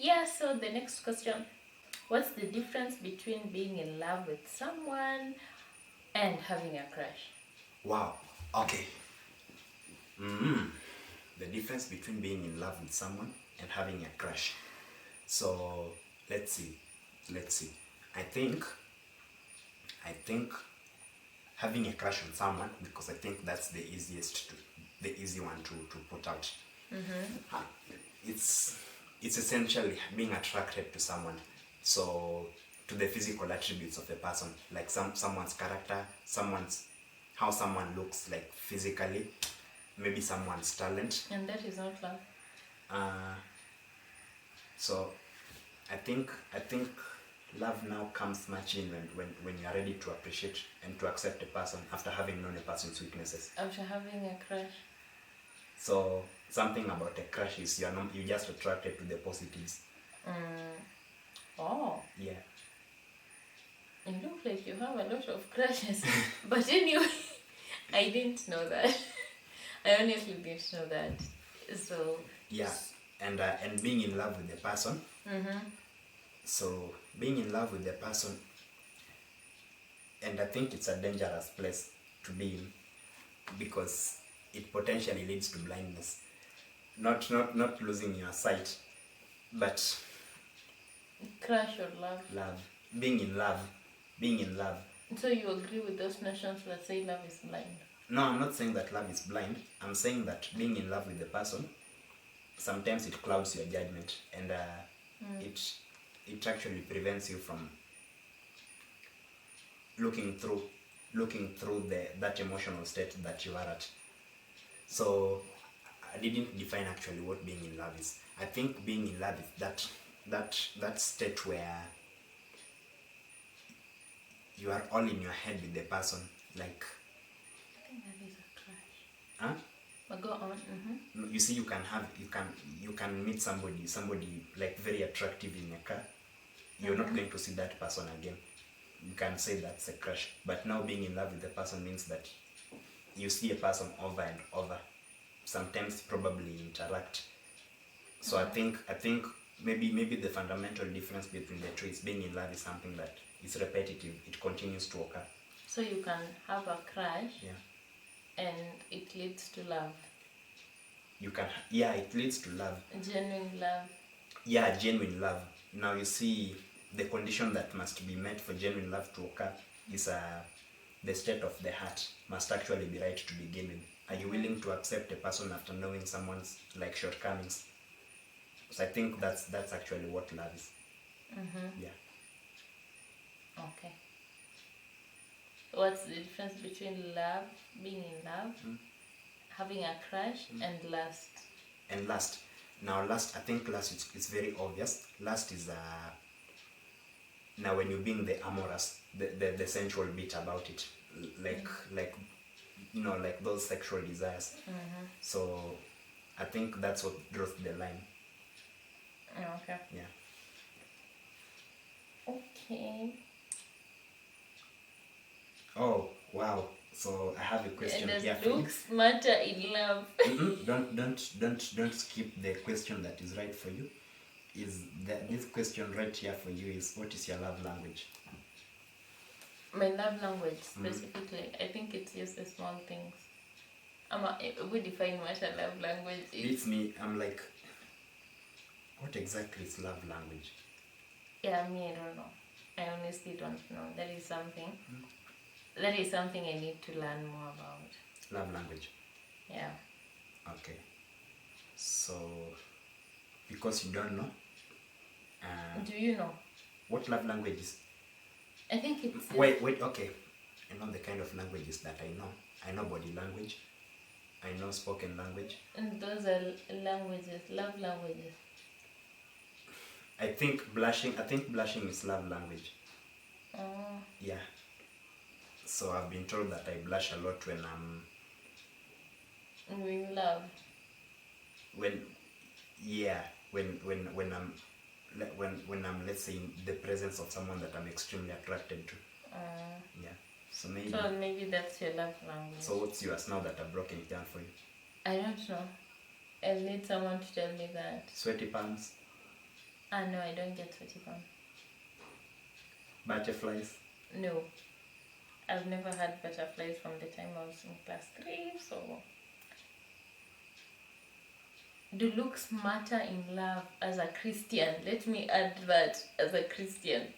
Yeah, so the next question, what's the difference between being in love with someone and having a crush? Wow. Okay. Mm. The difference between being in love with someone and having a crush. So let's see. Let's see. I think I think having a crush on someone, because I think that's the easy one to put out. Uh, It's it's essentially being attracted to someone. So to the physical attributes of a person, like someone's character, someone's how someone looks like physically, maybe someone's talent. And that is not love. Uh, so I think love now comes much in when you're ready to appreciate and to accept a person after having known a person's weaknesses. After having a crush. So something about a crush is you're just attracted to the positives. Oh, Yeah. you look like you have a lot of crushes. But anyway, I didn't know that. I honestly didn't know that. So. Yeah. And being in love with the person. So being in love with the person, and I think it's a dangerous place to be in because it potentially leads to blindness. Not losing your sight, but Crush or love? love. Being in love. Being in love. So you agree with those notions that say love is blind? No, I'm not saying that love is blind. I'm saying that being in love with the person, sometimes it clouds your judgment, and it actually prevents you from looking through that emotional state that you are at. So I didn't define actually what being in love is. I think being in love is that state where you are all in your head with the person, like. I think that is a crush. Huh? But go on. You see, you can meet somebody like very attractive in a car. You're not going to see that person again. You can say that's a crush. But now being in love with the person means that you see a person over and over. Sometimes probably interact. So I think maybe the fundamental difference between the two is being in love is something that is repetitive. It continues to occur. So you can have a crush. Yeah. And it leads to love. It leads to love. Genuine love. Yeah, genuine love. Now you see, the condition that must be met for genuine love to occur is the state of the heart must actually be right to begin with. Are you willing to accept a person after knowing someone's like shortcomings? So I think that's actually what love is. Yeah. Okay. What's the difference between love, being in love, having a crush, and lust? And lust. Now lust, I think lust is very obvious. Lust is now when you're being the amorous, the sensual bit about it, like like those sexual desires. So I think that's what draws the line. Okay. Yeah. Okay. Oh wow! So I have a question here for you. Looks matter in love. Don't skip the question that is right for you. This question right here for you is, what is your love language? My love language specifically, I think it's just the small things. We define what a love language is. It's me. I'm like, what exactly is love language? Yeah, me, I don't know. I honestly don't know. That is something. That is something I need to learn more about. Love language. Yeah. Okay. So, because you don't know. Do you know? What love language is? I think it's. Wait. Okay. I know the kind of languages that I know. I know body language. I know spoken language. And those are languages, love languages. I think blushing is love language. Oh. Yeah. So I've been told that I blush a lot when I'm. In love. When I'm, let's say, in the presence of someone that I'm extremely attracted to. Yeah. So maybe that's your love language. So what's yours now that I've broken it down for you? I don't know. I need someone to tell me that. Sweaty palms. No, I don't get sweaty palm. Butterflies? No. I've never had butterflies from the time I was in class 3, so... Do looks matter in love as a Christian? Let me add that as a Christian.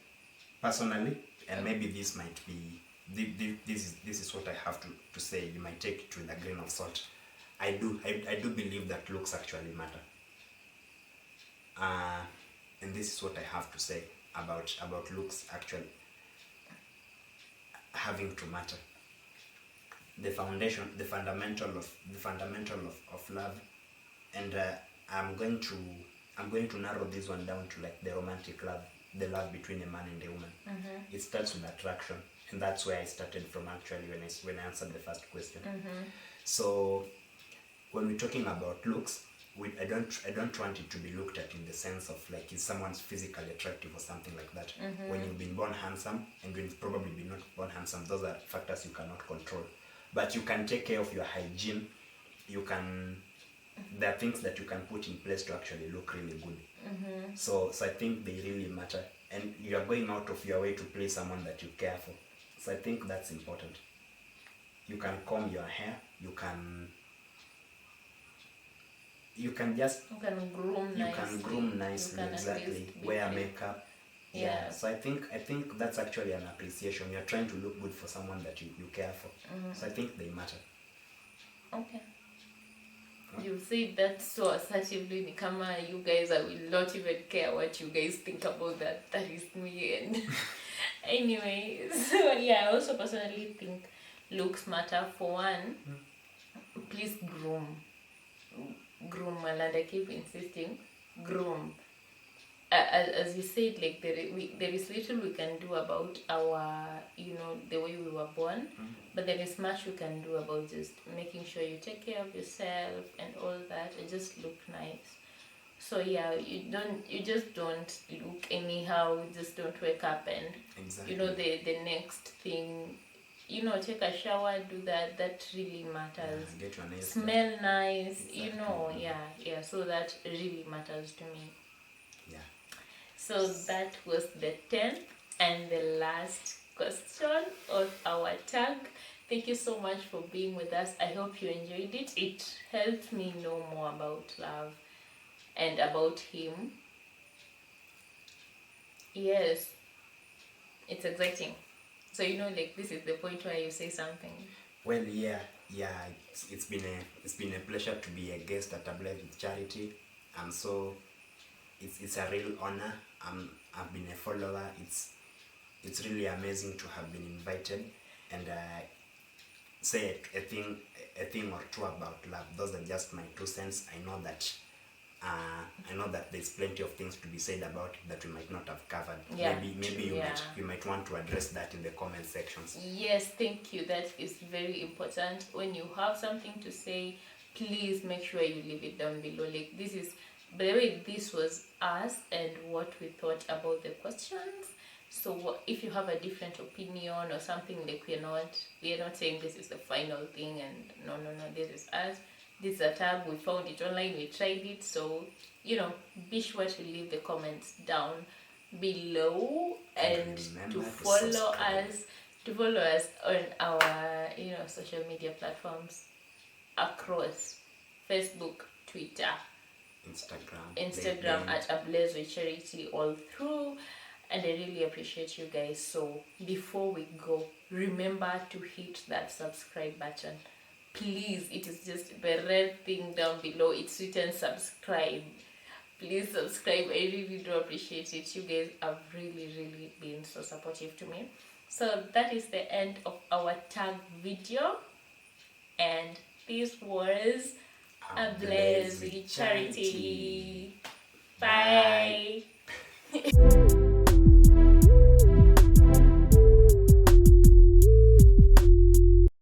Personally, and maybe this might be, this is what I have to say. You might take it with a grain of salt. I do believe that looks actually matter. And this is what I have to say about looks actually having to matter. The fundamental of love, and I'm going to narrow this one down to like the romantic love, the love between a man and a woman. It starts with attraction, and that's where I started from actually when I answered the first question. So when we're talking about looks, I don't want it to be looked at in the sense of like, is someone's physically attractive or something like that. When you've been born handsome and when you've probably been not born handsome, those are factors you cannot control. But you can take care of your hygiene. There are things that you can put in place to actually look really good. So I think they really matter, and you are going out of your way to please someone that you care for. So I think that's important. You can comb your hair. You can groom nicely. Exactly. Wear makeup. Yeah. So I think that's actually an appreciation. You're trying to look good for someone that you care for. So I think they matter. Okay. You say that so assertively, Nikama, you guys, I will not even care what you guys think about that. That is me. And anyway, so yeah, I also personally think looks matter. For one, please groom, and I keep insisting, groom. As you said, like there is little we can do about our, the way we were born, but there is much we can do about just making sure you take care of yourself and all that, and just look nice. So yeah, you just don't look anyhow. Just don't wake up and exactly. The next thing, take a shower, do that. That really matters. Yeah, get your nails smell done. nice. Exactly. Yeah. So that really matters to me. Yeah. So that was the 10th and the last question of our tag. Thank you so much for being with us. I hope you enjoyed it. It helped me know more about love and about him. Yes, it's exciting. So like this is the point where you say something. Well, yeah. It's been a pleasure to be a guest at A Blaze with Charity. So it's a real honor. I've been a follower. It's really amazing to have been invited and say a thing or two about love. Those are just my 2 cents. I know that there's plenty of things to be said about it that we might not have covered. Yeah, maybe you might want to address that in the comment sections. Yes, thank you. That is very important. When you have something to say, please make sure you leave it down below. Like by the way, this was us and what we thought about the questions. So if you have a different opinion or something, like we are not saying this is the final thing, and no, this is us. This is a tag, we found it online, we tried it. So be sure to leave the comments down below and to follow us on our social media platforms across Facebook, Twitter, Instagram at A Blaze with Charity all through. And I really appreciate you guys. So before we go, remember to hit that subscribe button. Please, it is just the red thing down below. It's written subscribe. Please subscribe. I really do appreciate it. You guys have really been so supportive to me. So that is the end of our tag video. And this was A Blaze with Charity. Bye.